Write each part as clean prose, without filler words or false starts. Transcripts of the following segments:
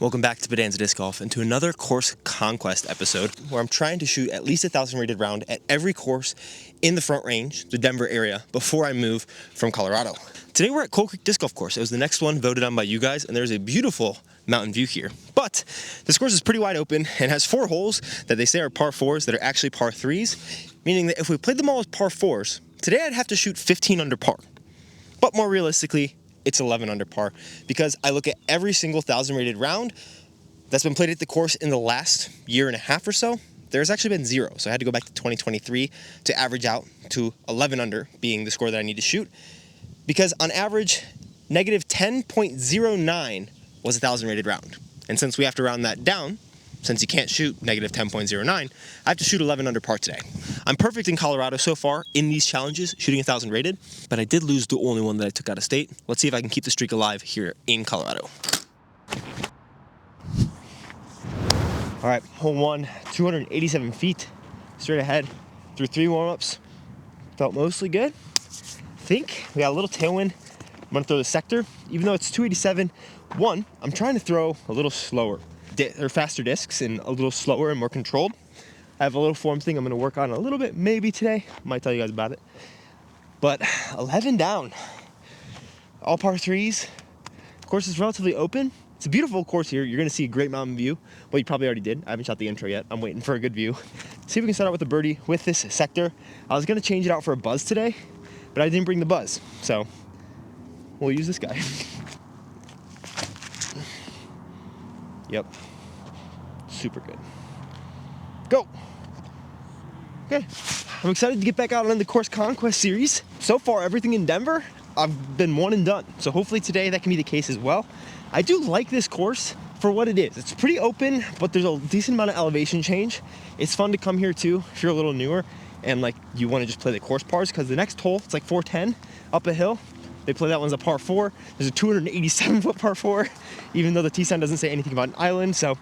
Welcome back to Bodanza Disc Golf and to another course conquest episode where I'm trying to shoot at least 1,000 rated round at every course in the Front Range, the Denver area, before I move from Colorado. Today we're at Coal Creek Disc Golf Course. It was the next one voted on by you guys, and there's a beautiful mountain view here. But this course is pretty wide open and has 4 holes that they say are par 4s that are actually par 3s, meaning that if we played them all as par 4s, today I'd have to shoot 15 under par. But more realistically, it's 11 under par because I look at every single 1,000 rated round that's been played at the course in the last year and a half or so. There's actually been 0, so I had to go back to 2023 to average out to 11 under being the score that I need to shoot, because on average, negative 10.09 was a 1,000 rated round. And since we have to round that down, since you can't shoot negative 10.09, I have to shoot 11 under par today. I'm perfect in Colorado so far in these challenges, shooting 1,000 rated, but I did lose the only one that I took out of state. Let's see if I can keep the streak alive here in Colorado. All right, hole 1, 287 feet, straight ahead, through 3 warm-ups. Felt mostly good. I think we got a little tailwind. I'm gonna throw the sector, even though it's 287. One, I'm trying to throw a little slower, or faster discs and a little slower and more controlled. I have a little form thing I'm gonna work on a little bit maybe today. Might tell you guys about it. But 11 down, all par 3s. Course is relatively open. It's a beautiful course here. You're gonna see a great mountain view. Well, you probably already did. I haven't shot the intro yet. I'm waiting for a good view. See if we can start out with a birdie with this sector. I was gonna change it out for a buzz today, but I didn't bring the buzz. So we'll use this guy. Yep, super good. Go. Okay, I'm excited to get back out on the course conquest series. So far, everything in Denver, I've been one and done. So hopefully today that can be the case as well. I do like this course for what it is. It's pretty open, but there's a decent amount of elevation change. It's fun to come here too if you're a little newer and like you want to just play the course pars, because the next hole, it's like 410 up a hill. They play that one's a par 4. There's a 287 foot par 4, even though the tee sign doesn't say anything about an island. So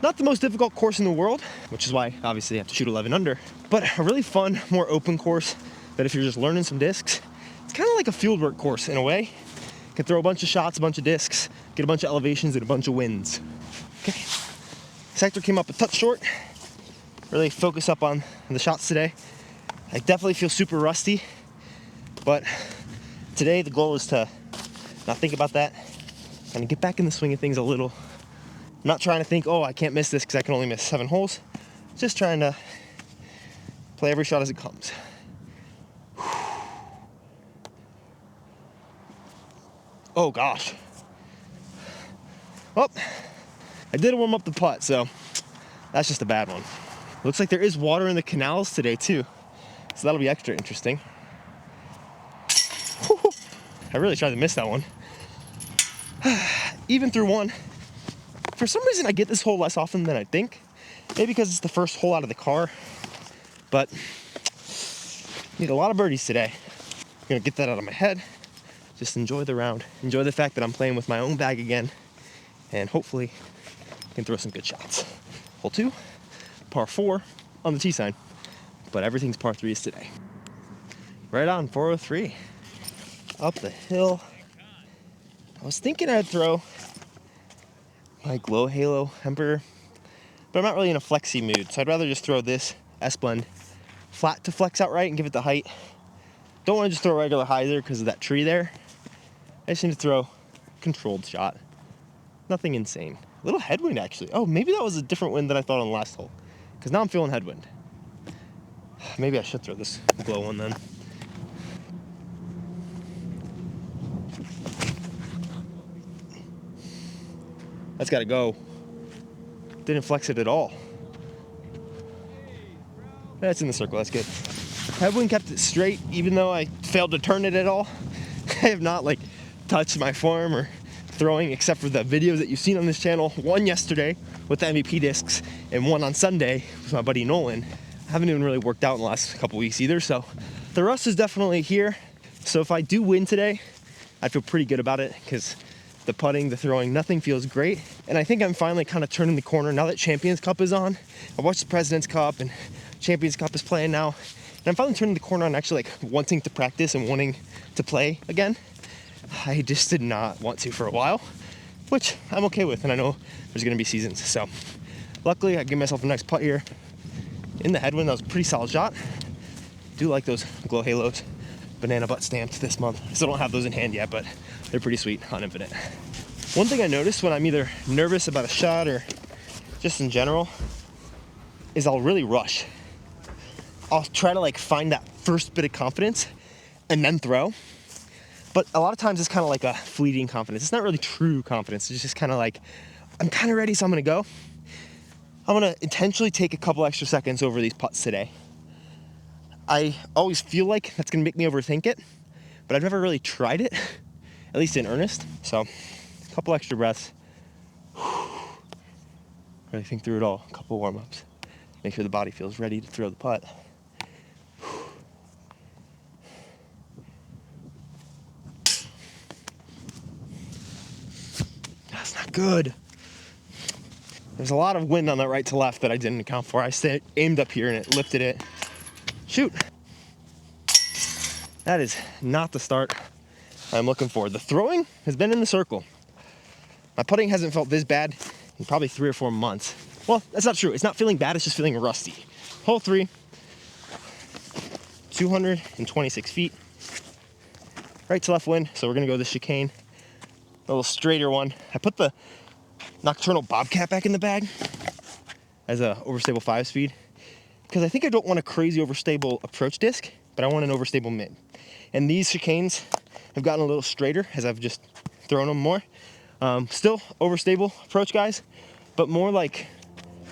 not the most difficult course in the world, which is why obviously you have to shoot 11 under, but a really fun, more open course that if you're just learning some discs, it's kind of like a fieldwork course in a way. You can throw a bunch of shots, a bunch of discs, get a bunch of elevations and a bunch of winds. Okay, sector came up a touch short. Really focus up on the shots today. I definitely feel super rusty, but today the goal is to not think about that and get back in the swing of things a little. I'm not trying to think, oh, I can't miss this because I can only miss 7 holes. Just trying to play every shot as it comes. Oh gosh. Well, I did warm up the putt, so that's just a bad one. Looks like there is water in the canals today too, so that'll be extra interesting. I really tried to miss that one. Even through one. For some reason, I get this hole less often than I think. Maybe because it's the first hole out of the car. But need a lot of birdies today. I'm gonna get that out of my head. Just enjoy the round. Enjoy the fact that I'm playing with my own bag again. And hopefully, I can throw some good shots. Hole 2, par 4 on the tee sign. But everything's par 3s today. Right on, 403. Up the hill. I was thinking I'd throw my Glow Halo Emperor, but I'm not really in a flexy mood, so I'd rather just throw this S-Blend flat to flex out right and give it the height. Don't want to just throw a regular hyzer because of that tree there. I just need to throw a controlled shot. Nothing insane. A little headwind actually. Oh, maybe that was a different wind than I thought on the last hole, because now I'm feeling headwind. Maybe I should throw this Glow one then. That's gotta go. Didn't flex it at all. That's in the circle, that's good. Headwind kept it straight, even though I failed to turn it at all. I have not like touched my form or throwing, except for the videos that you've seen on this channel. One yesterday with the MVP discs and one on Sunday with my buddy Nolan. I haven't even really worked out in the last couple weeks either, so the rust is definitely here. So if I do win today, I feel pretty good about it, because the putting, the throwing, nothing feels great. And I think I'm finally kind of turning the corner now that Champions Cup is on. I watched the President's Cup and Champions Cup is playing now. And I'm finally turning the corner on actually like wanting to practice and wanting to play again. I just did not want to for a while. which I'm okay with, and I know there's gonna be seasons. So luckily I give myself a nice putt here in the headwind. That was a pretty solid shot. Do like those glow halos, banana butt stamped this month. I still don't have those in hand yet, but they're pretty sweet on Infinite. One thing I noticed when I'm either nervous about a shot or just in general is I'll really rush. I'll try to like find that first bit of confidence and then throw. But a lot of times it's kind of like a fleeting confidence. It's not really true confidence. It's just kind of like, I'm kind of ready, so I'm gonna go. I'm gonna intentionally take a couple extra seconds over these putts today. I always feel like that's gonna make me overthink it, but I've never really tried it, at least in earnest. So, a couple extra breaths. Really think through it all. A couple warm-ups. Make sure the body feels ready to throw the putt. That's not good. There's a lot of wind on that right to left that I didn't account for. I aimed up here and it lifted it. Shoot. That is not the start I'm looking for. The throwing has been in the circle. My putting hasn't felt this bad in probably 3 or 4 months. Well, that's not true. It's not feeling bad, it's just feeling rusty. Hole 3, 226 feet. Right to left wind, so we're gonna go the chicane. A little straighter one. I put the Nocturnal Bobcat back in the bag as a overstable 5-speed because I think I don't want a crazy overstable approach disc, but I want an overstable mid. And these chicanes have gotten a little straighter as I've just thrown them more. Still overstable approach, guys, but more like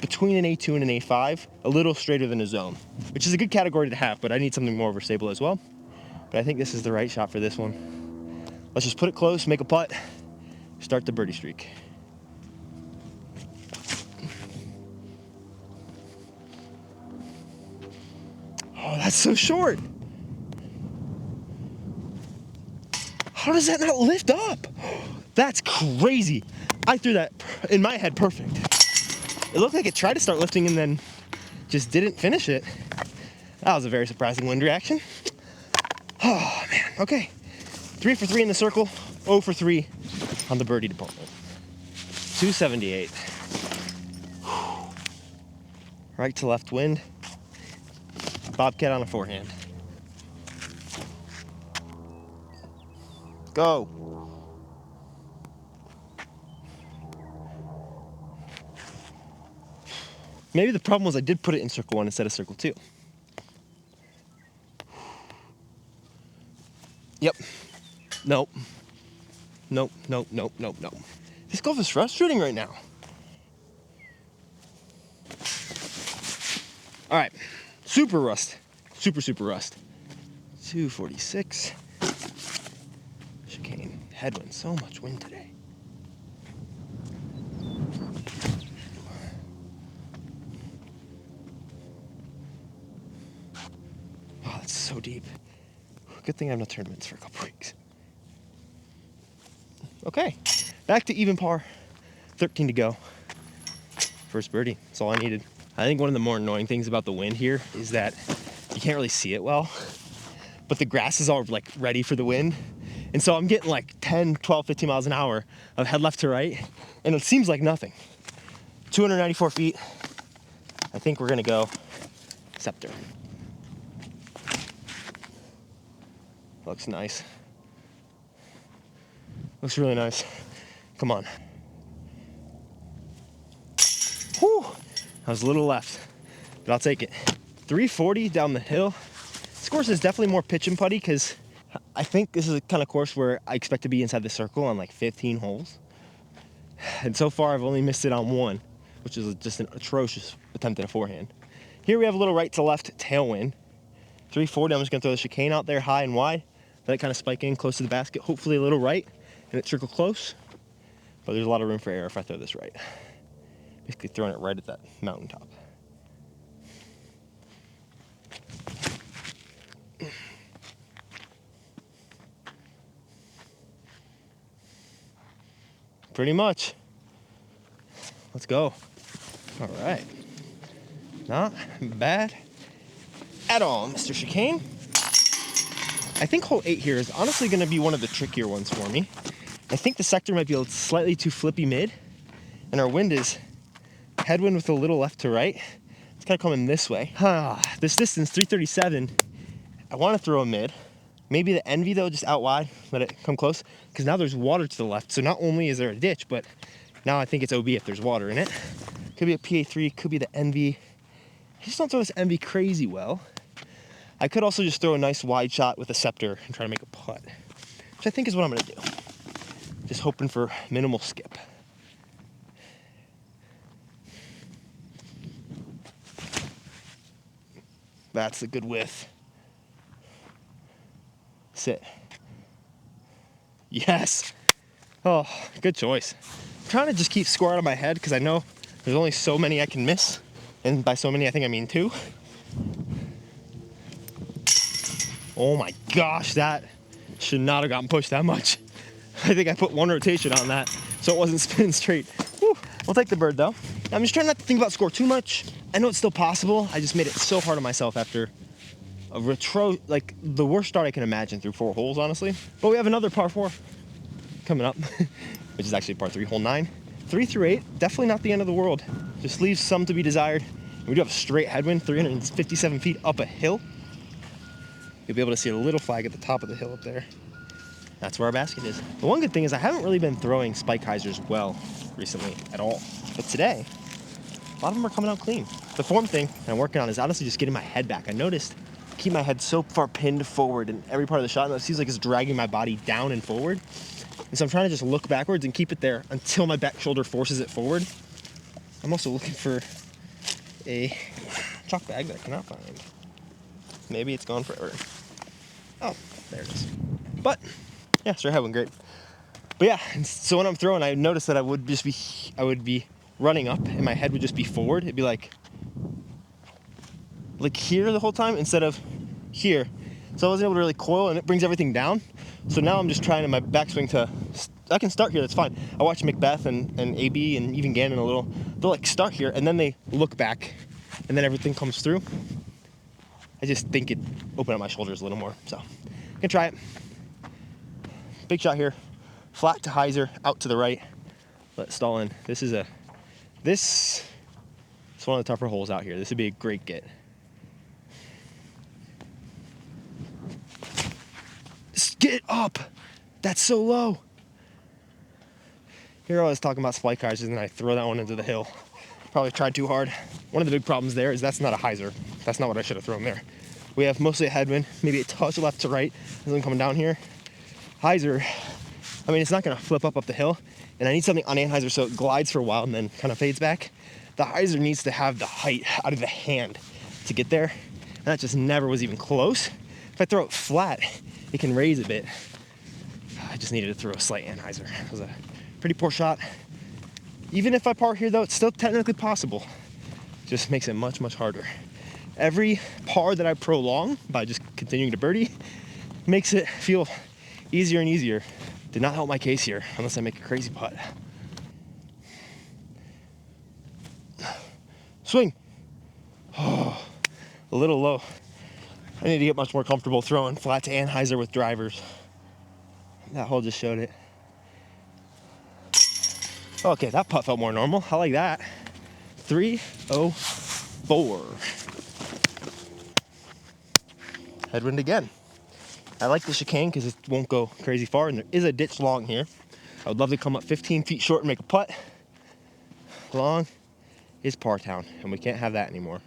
between an A2 and an A5, a little straighter than a zone, which is a good category to have, but I need something more overstable as well. But I think this is the right shot for this one. Let's just put it close, make a putt, start the birdie streak. Oh, that's so short. How does that not lift up? That's crazy. I threw that in my head perfect. It looked like it tried to start lifting and then just didn't finish it. That was a very surprising wind reaction. Oh man, okay. 3 for 3 in the circle, 0 for 3 on the birdie department. 278. Right to left wind. Bobcat on a forehand. Go. Maybe the problem was I did put it in circle 1 instead of circle 2. Yep. Nope. Nope, nope, nope, nope, nope. This golf is frustrating right now. All right. Super rust. Super rust. 246. Chicane. Headwind. So much wind today. Oh, that's so deep. Good thing I have no tournaments for a couple weeks. Okay. Back to even par. 13 to go. First birdie. That's all I needed. I think one of the more annoying things about the wind here is that you can't really see it well, but the grass is all like ready for the wind. And so I'm getting like 10, 12, 15 miles an hour of head left to right, and it seems like nothing. 294 feet. I think we're gonna go Scepter. Looks nice. Looks really nice. Come on. Whew. I was a little left, but I'll take it. 340 down the hill. This course is definitely more pitch and putty because I think this is a kind of course where I expect to be inside the circle on like 15 holes. And so far I've only missed it on 1, which is just an atrocious attempt at a forehand. Here we have a little right to left tailwind. 340, I'm just gonna throw the chicane out there high and wide. Let it kind of spike in close to the basket, hopefully a little right, and it circle close. But there's a lot of room for error if I throw this right. Basically throwing it right at that mountaintop. Pretty much. Let's go. All right. Not bad at all, Mr. Chicane. I think hole 8 here is honestly going to be one of the trickier ones for me. I think the sector might be a slightly too flippy mid, and our wind is headwind with a little left to right. It's kind of coming this way. This distance, 337, I want to throw a mid. Maybe the Envy though, just out wide, let it come close, because now there's water to the left. So not only is there a ditch, but now I think it's OB if there's water in it. Could be a PA3, could be the Envy. I just don't throw this Envy crazy well. I could also just throw a nice wide shot with a Scepter and try to make a putt, which I think is what I'm gonna do. Just hoping for minimal skip. That's a good width. Sit. Yes. Oh, good choice. I'm trying to just keep score out of my head because I know there's only so many I can miss. And by so many, I think I mean 2. Oh my gosh, that should not have gotten pushed that much. I think I put 1 rotation on that, so it wasn't spinning straight. Whew. We'll take the bird though. I'm just trying not to think about score too much. I know it's still possible. I just made it so hard on myself after a like the worst start I can imagine through 4 holes, honestly. But we have another par 4 coming up, which is actually par 3, hole 9. 3 through 8, definitely not the end of the world. Just leaves some to be desired. We do have a straight headwind, 357 feet up a hill. You'll be able to see a little flag at the top of the hill up there. That's where our basket is. The one good thing is I haven't really been throwing spike hyzers well recently at all. But today, a lot of them are coming out clean. The form thing I'm working on is honestly just getting my head back. I noticed I keep my head so far pinned forward in every part of the shot, and it seems like it's dragging my body down and forward. And so I'm trying to just look backwards and keep it there until my back shoulder forces it forward. I'm also looking for a chalk bag that I cannot find. Maybe it's gone forever. Oh, there it is. But yeah, straight headwind, great. But yeah, and so when I'm throwing, I noticed that I would be running up and my head would just be forward. It'd be like here the whole time instead of here. So I wasn't able to really coil, and it brings everything down. So now I'm just trying in my backswing to, I can start here, that's fine. I watch Macbeth and AB and even Gannon a little. They'll like start here and then they look back and then everything comes through. I just think it opened up my shoulders a little more. So I'm gonna try it. Big shot here. Flat to hyzer, out to the right. Let it stall in. This is one of the tougher holes out here. This would be a great get. Just get up. That's so low. Here I was talking about spike hyzers and I throw that one into the hill. Probably tried too hard. One of the big problems there is that's not a hyzer. That's not what I should have thrown there. We have mostly a headwind, maybe a touch left to right. As I'm coming down here. Hyzer, I mean, it's not gonna flip up the hill, and I need something on anhyzer so it glides for a while and then kind of fades back. The hyzer needs to have the height out of the hand to get there, and that just never was even close. If I throw it flat, it can raise a bit. I just needed to throw a slight anhyzer. It was a pretty poor shot. Even if I par here though, it's still technically possible. Just makes it much, much harder. Every par that I prolong by just continuing to birdie makes it feel easier and easier. Did not help my case here unless I make a crazy putt. Swing. Oh, a little low. I need to get much more comfortable throwing flat to anhyzer with drivers. That hole just showed it. Okay, that putt felt more normal. I like that. 304. Headwind again. I like the chicane because it won't go crazy far, and there is a ditch long here. I would love to come up 15 feet short and make a putt. Long is par town, and we can't have that anymore.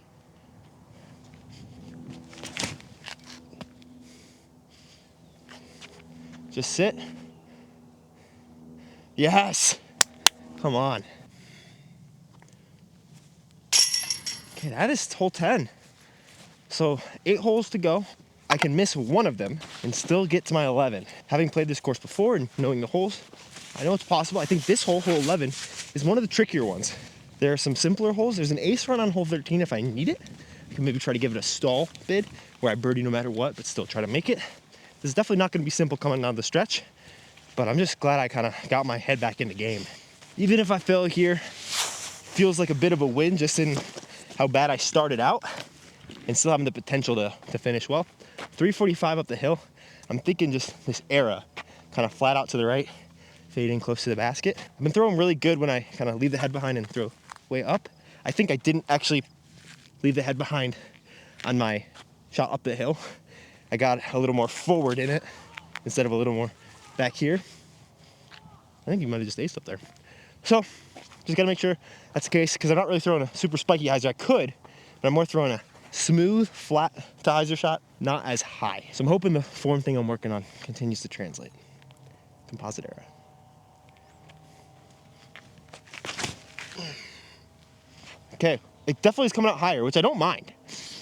Just sit. Yes! Come on. Okay, that is hole 10. So 8 holes to go. I can miss one of them and still get to my 11. Having played this course before and knowing the holes, I know it's possible. I think this hole, hole 11, is one of the trickier ones. There are some simpler holes. There's an ace run on hole 13 if I need it. I can maybe try to give it a stall bid where I birdie no matter what, but still try to make it. This is definitely not going to be simple coming down the stretch, but I'm just glad I kind of got my head back in the game. Even if I fail here, feels like a bit of a win just in how bad I started out and still having the potential to finish well. 345 up the hill. I'm thinking just this era, kind of flat out to the right, fade in close to the basket. I've been throwing really good when I kind of leave the head behind and throw way up. I think I didn't actually leave the head behind on my shot up the hill. I got a little more forward in it instead of a little more back here. I think you might have just aced up there. So just gotta make sure that's the case, because I'm not really throwing a super spiky hyzer. I could, but I'm more throwing a smooth, flat to hyzer shot, not as high. So I'm hoping the form thing I'm working on continues to translate. Composite era. Okay, it definitely is coming out higher, which I don't mind,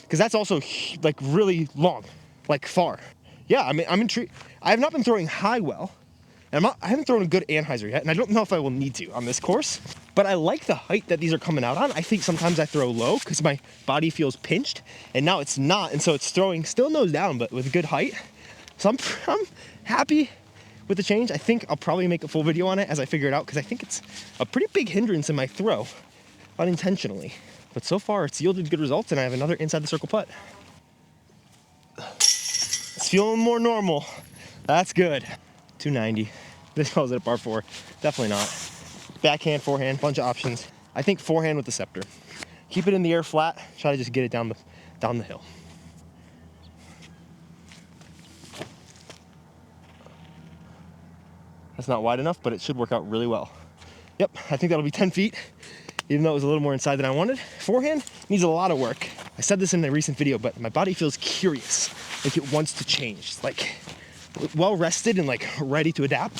because that's also like really long, like far. Yeah, I mean, I'm intrigued. I have not been throwing high well, and I haven't thrown a good anhyzer yet, and I don't know if I will need to on this course, but I like the height that these are coming out on. I think sometimes I throw low because my body feels pinched, and now it's not, and so it's throwing still nose down, but with good height. So I'm happy with the change. I think I'll probably make a full video on it as I figure it out, because I think it's a pretty big hindrance in my throw, unintentionally. But so far, it's yielded good results, and I have another inside the circle putt. It's feeling more normal. That's good. 290. This calls it a par 4. Definitely not. Backhand, forehand, bunch of options. I think forehand with the scepter. Keep it in the air flat. Try to just get it down the hill. That's not wide enough, but it should work out really well. Yep, I think that'll be 10 feet, even though it was a little more inside than I wanted. Forehand needs a lot of work. I said this in a recent video, but my body feels curious, like it wants to change. It's like well rested and like ready to adapt.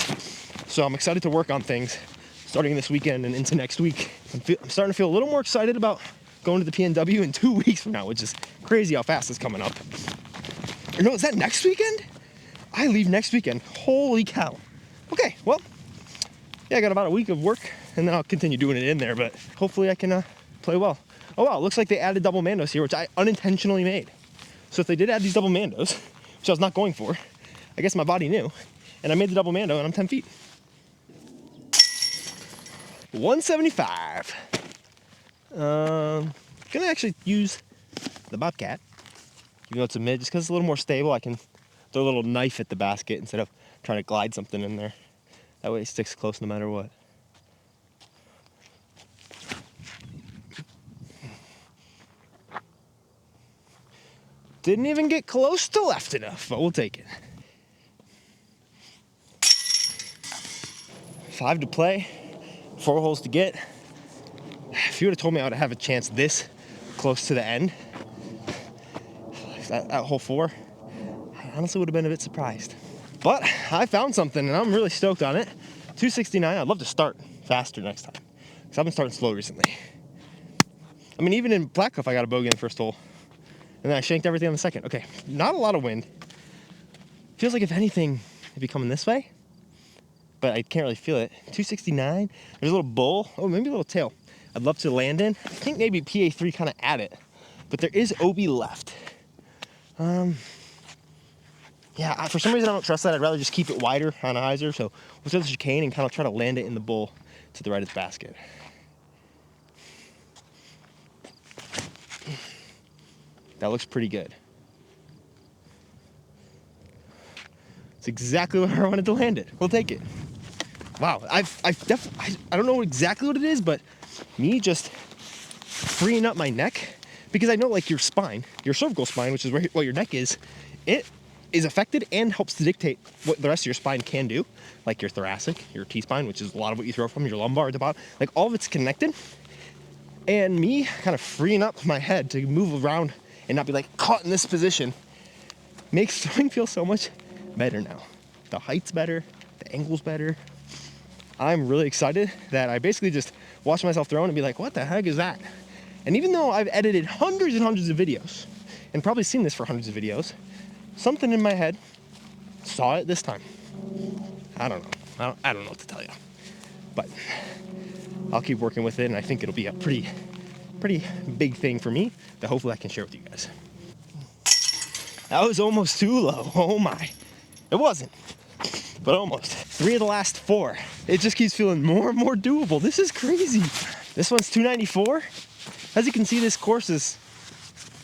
So I'm excited to work on things starting this weekend and into next week. I'm starting to feel a little more excited about going to the PNW in 2 weeks from now, which is crazy how fast it's coming up. Or no, is that next weekend? I leave next weekend. Holy cow. Okay, well, yeah, I got about a week of work, and then I'll continue doing it in there, but hopefully I can play well. Oh wow, it looks like they added double mandos here, which I unintentionally made. So if they did add these double mandos, which I was not going for, I guess my body knew, and I made the double mando, and I'm 10 feet. 175. Gonna actually use the Bobcat, even though it's a mid, just because it's a little more stable. I can throw a little knife at the basket instead of trying to glide something in there. That way it sticks close no matter what. Didn't even get close to left enough, but we'll take it. 5 to play, 4 holes to get. If you would have told me I would have a chance this close to the end, at hole 4, I honestly would have been a bit surprised. But I found something, and I'm really stoked on it. 269, I'd love to start faster next time, because I've been starting slow recently. I mean, even in Black Cliff, I got a bogey in the first hole, and then I shanked everything on the second. Okay, not a lot of wind. Feels like, if anything, it'd be coming this way, but I can't really feel it. 269, there's a little bull, oh, maybe a little tail. I'd love to land in. I think maybe PA3 kind of at it, but there is OB left. Yeah, for some reason I don't trust that. I'd rather just keep it wider on a hyzer, so we'll throw the chicane and kind of try to land it in the bowl to the right of the basket. That looks pretty good. It's exactly where I wanted to land it. We'll take it. Wow, I don't know exactly what it is, but me just freeing up my neck, because I know, like, your spine, your cervical spine, which is where your neck is, it is affected and helps to dictate what the rest of your spine can do, like your thoracic, your T-spine, which is a lot of what you throw from, your lumbar at the bottom, like all of it's connected. And me kind of freeing up my head to move around and not be like caught in this position makes throwing feel so much better now. The height's better, the angle's better. I'm really excited that I basically just watch myself throwing and be like, what the heck is that? And even though I've edited hundreds and hundreds of videos and probably seen this for hundreds of videos, something in my head saw it this time. I don't know. I don't know what to tell you. But I'll keep working with it, and I think it'll be a pretty big thing for me that hopefully I can share with you guys. That was almost too low. Oh my. It wasn't, but almost. 3 of the last 4. It just keeps feeling more and more doable. This is crazy. This one's 294. As you can see, this course is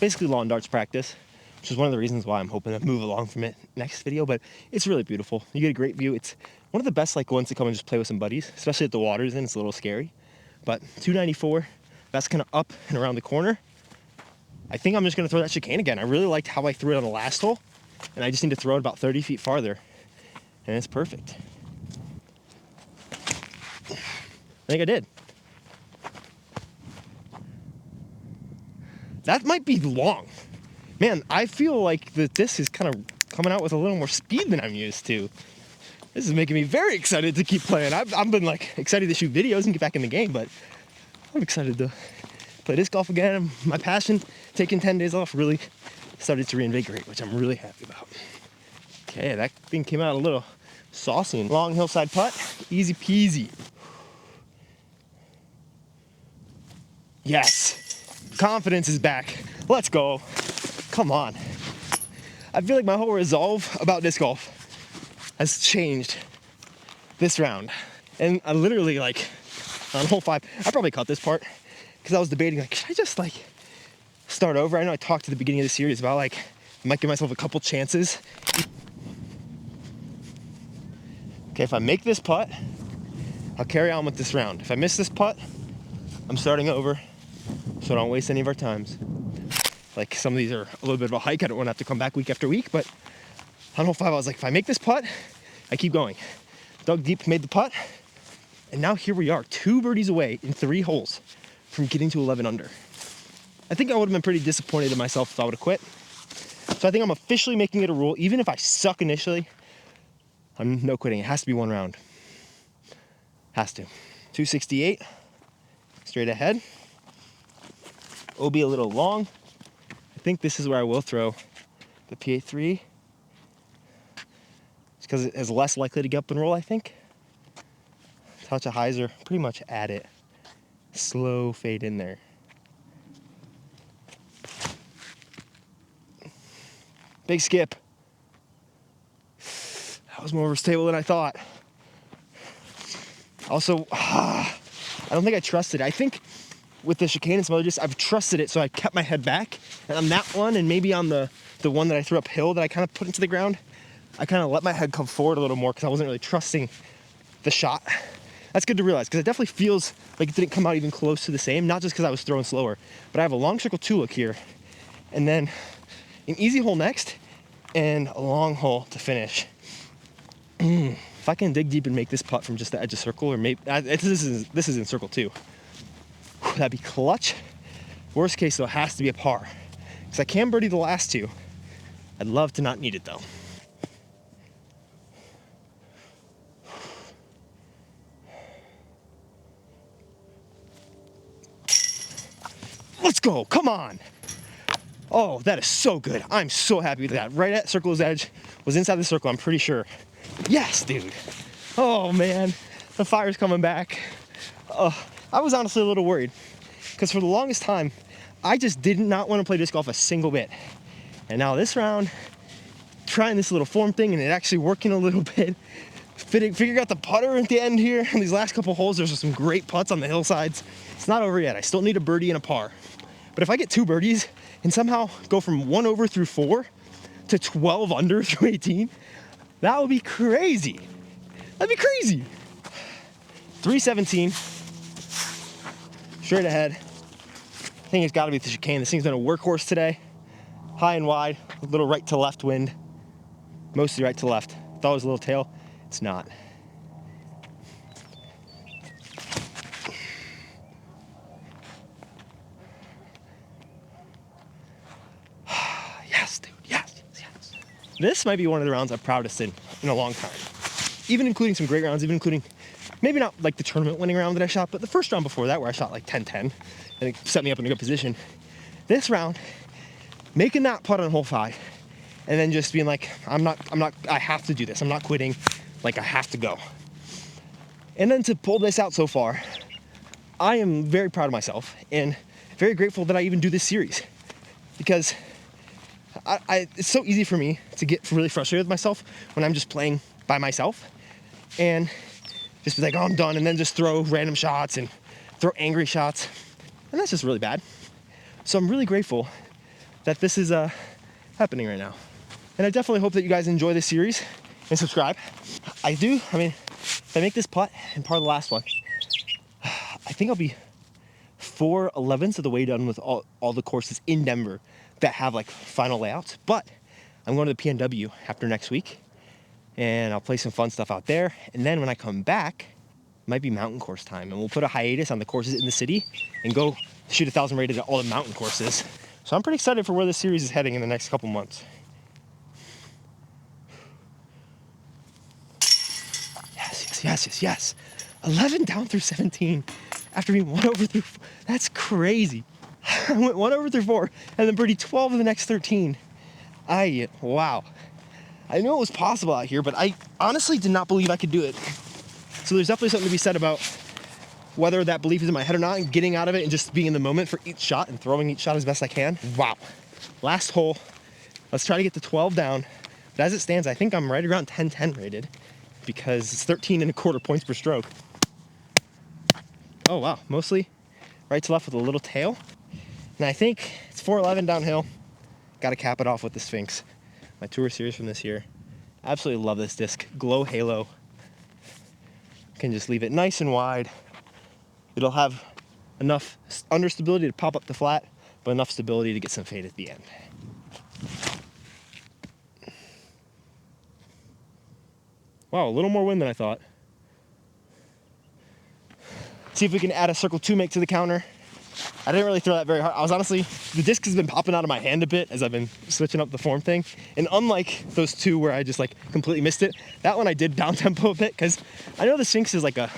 basically lawn darts practice, which is one of the reasons why I'm hoping to move along from it next video, but it's really beautiful. You get a great view. It's One of the best like ones to come and just play with some buddies, especially if the water's in. It's a little scary. But 294, that's kind of up and around the corner. I think I'm just going to throw that chicane again. I really liked how I threw it on the last hole, and I just need to throw it about 30 feet farther, and it's perfect. I think I did. That might be long. Man, I feel like the disc is kind of coming out with a little more speed than I'm used to. This is making me very excited to keep playing. I've been like excited to shoot videos and get back in the game, but I'm excited to play disc golf again. My passion, taking 10 days off, really started to reinvigorate, which I'm really happy about. Okay, that thing came out a little saucy. Long hillside putt, easy peasy. Yes, confidence is back. Let's go. Come on. I feel like my whole resolve about disc golf has changed this round. And I literally, like, on hole 5, I probably cut this part because I was debating, like, should I just, like, start over? I know I talked at the beginning of the series about, like, I might give myself a couple chances. Okay, if I make this putt, I'll carry on with this round. If I miss this putt, I'm starting over, so I don't waste any of our times. Like, some of these are a little bit of a hike. I don't want to have to come back week after week, but on hole 5, I was like, if I make this putt, I keep going. Dug deep, made the putt, and now here we are, 2 birdies away in 3 holes from getting to 11 under. I think I would have been pretty disappointed in myself if I would have quit. So I think I'm officially making it a rule, even if I suck initially, I'm no quitting. It has to be 1 round. Has to. 268, straight ahead. OB a little long. I think this is where I will throw the PA3. It's because it is less likely to get up and roll, I think. Touch of hyzer, pretty much at it. Slow fade in there. Big skip. That was more stable than I thought. Also, I don't think I trusted it. I think with the chicane and some other discs, I've trusted it, so I kept my head back. And on that one, and maybe on the one that I threw uphill that I kind of put into the ground, I kind of let my head come forward a little more because I wasn't really trusting the shot. That's good to realize because it definitely feels like it didn't come out even close to the same, not just because I was throwing slower, but I have a long circle 2 look here, and then an easy hole next, and a long hole to finish. If I can dig deep and make this putt from just the edge of circle, or maybe this is in circle 2, that'd be clutch. Worst case though, it has to be a par, because I can birdie the last 2. I'd love to not need it though. Let's go, come on. Oh, that is so good. I'm so happy with that. Right at circle's edge, was inside the circle, I'm pretty sure. Yes, dude. Oh man, the fire's coming back. I was honestly a little worried because for the longest time, I just did not want to play disc golf a single bit. And now this round, trying this little form thing and it actually working a little bit. Figuring out the putter at the end here. And these last couple holes, there's some great putts on the hillsides. It's not over yet. I still need a birdie and a par. But if I get 2 birdies and somehow go from 1 over through 4 to 12 under through 18, that would be crazy. That'd be crazy. 317. Straight ahead. I think it's got to be the chicane. This thing's been a workhorse today. High and wide, a little right to left wind. Mostly right to left. Thought it was a little tail. It's not. Yes, dude. Yes. This might be one of the rounds I'm proudest in a long time. Even including some great rounds, even including maybe not like the tournament winning round that I shot, but the first round before that where I shot like 10-10 and it set me up in a good position. This round, making that putt on hole 5 and then just being like, I have to do this. I'm not quitting. Like, I have to go. And then to pull this out so far, I am very proud of myself and very grateful that I even do this series because it's so easy for me to get really frustrated with myself when I'm just playing by myself and just be like, oh, I'm done, and then just throw random shots and throw angry shots, and that's just really bad. So I'm really grateful that this is happening right now, and I definitely hope that you guys enjoy this series and subscribe. I do. I mean, if I make this putt and par the last one, I think I'll be 4/11ths of the way done with all the courses in Denver that have like final layouts. But I'm going to the PNW after next week, and I'll play some fun stuff out there. And then when I come back, it might be mountain course time, and we'll put a hiatus on the courses in the city and go shoot 1,000 rated at all the mountain courses. So I'm pretty excited for where this series is heading in the next couple months. Yes. 11 down through 17 after being 1 over through 4. That's crazy. I went 1 over through 4 and then birdie 12 of the next 13. Wow. I knew it was possible out here, but I honestly did not believe I could do it. So there's definitely something to be said about whether that belief is in my head or not, and getting out of it and just being in the moment for each shot and throwing each shot as best I can. Wow. Last hole. Let's try to get to 12 down. But as it stands, I think I'm right around 10-10 rated because it's 13.25 points per stroke. Oh, wow. Mostly right to left with a little tail. And I think it's 411 downhill. Got to cap it off with the Sphinx. My tour series from this year. Absolutely love this disc. Glow halo. Can just leave it nice and wide. It'll have enough understability to pop up the flat, but enough stability to get some fade at the end. Wow, a little more wind than I thought. See if we can add a circle 2 make to the counter. I didn't really throw that very hard. I was honestly, the disc has been popping out of my hand a bit as I've been switching up the form thing. And unlike those two where I just like completely missed it, that one I did down tempo a bit because I know the Sphinx is like a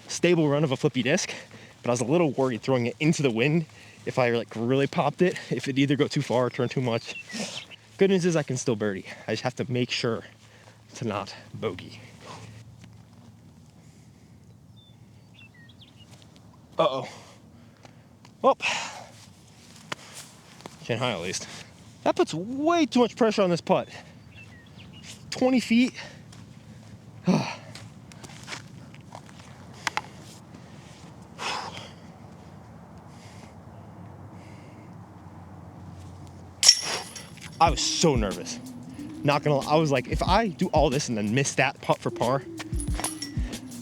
stable run of a flippy disc, but I was a little worried throwing it into the wind if I like really popped it, if it'd either go too far or turn too much. Good news is I can still birdie. I just have to make sure to not bogey. Uh-oh. Well, can't high at least. That puts way too much pressure on this putt. 20 feet. I was so nervous. Not gonna lie, I was like, if I do all this and then miss that putt for par,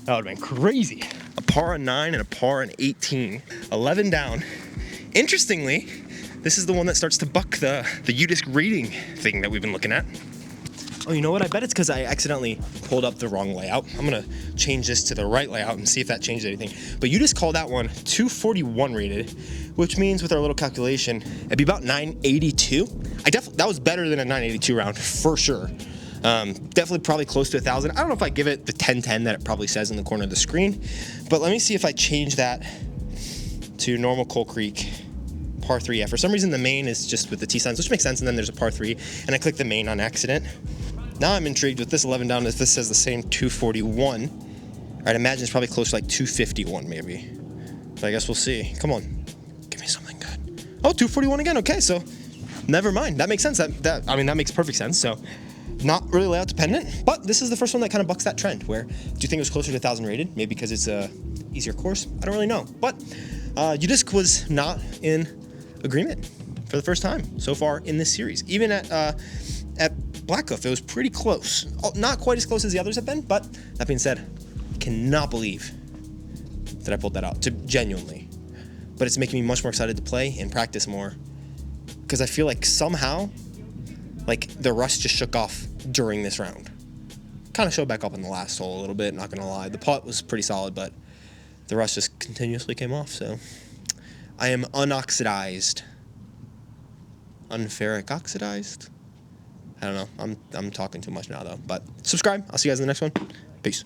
that would've been crazy. A par on 9 and a par on 18. 11 down. Interestingly, this is the one that starts to buck the U-disc rating thing that we've been looking at. Oh, you know what? I bet it's because I accidentally pulled up the wrong layout. I'm gonna change this to the right layout and see if that changed anything. But U-disc called that one 241 rated, which means with our little calculation, it'd be about 982. That was better than a 982 round for sure. Definitely probably close to 1,000. I don't know if I give it the 1010 that it probably says in the corner of the screen, but let me see if I change that to normal Coal Creek par 3. Yeah, for some reason the main is just with the T signs, which makes sense, and then there's a par 3, and I clicked the main on accident. Now I'm intrigued with this 11 down if this says the same 241. I'd imagine it's probably close to like 251 maybe. But I guess we'll see. Come on, give me something good. Oh, 241 again. Okay, so never mind. That makes sense. That makes perfect sense. So not really layout dependent, but this is the first one that kind of bucks that trend. Where do you think it was closer to 1,000 rated? Maybe because it's a easier course. I don't really know, but U-disc was not in agreement for the first time so far in this series. Even at Blackcliff, it was pretty close. Not quite as close as the others have been, but that being said, cannot believe that I pulled that out, genuinely. But it's making me much more excited to play and practice more because I feel like somehow, like the rust just shook off during this round. Kind of showed back up in the last hole a little bit, not gonna lie. The putt was pretty solid, but the rust just continuously came off, so I am unoxidized. Unferric oxidized? I don't know. I'm talking too much now, though. But subscribe. I'll see you guys in the next one. Peace.